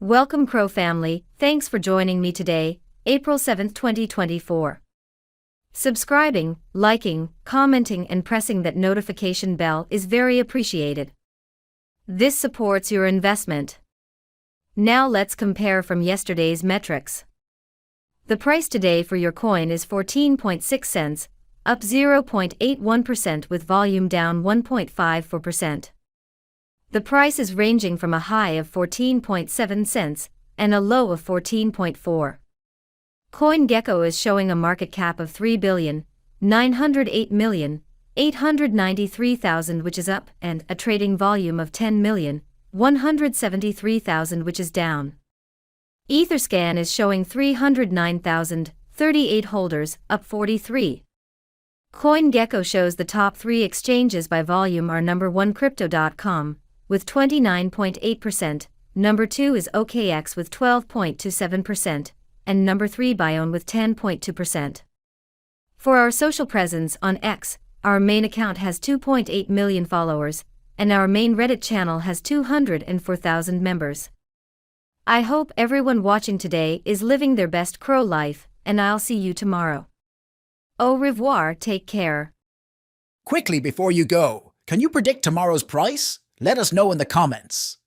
Welcome CRO family, thanks for joining me today, April 7, 2024. Subscribing, liking, commenting and pressing that notification bell is very appreciated. This supports your investment. Now let's compare from yesterday's metrics. The price today for your coin is 14.6 cents, up 0.81% with volume down 1.54%. The price is ranging from a high of 14.7 cents and a low of 14.4. CoinGecko is showing a market cap of 3,908,893,000 which is up and a trading volume of 10,173,000 which is down. Etherscan is showing 309,038 holders, up 43. CoinGecko shows the top 3 exchanges by volume are number 1 Crypto.com with 29.8%, number 2 is OKX with 12.27%, and number 3 Bione with 10.2%. For our social presence on X, our main account has 2.8 million followers, and our main Reddit channel has 204,000 members. I hope everyone watching today is living their best CRO life, and I'll see you tomorrow. Au revoir, take care. Quickly before you go, can you predict tomorrow's price? Let us know in the comments.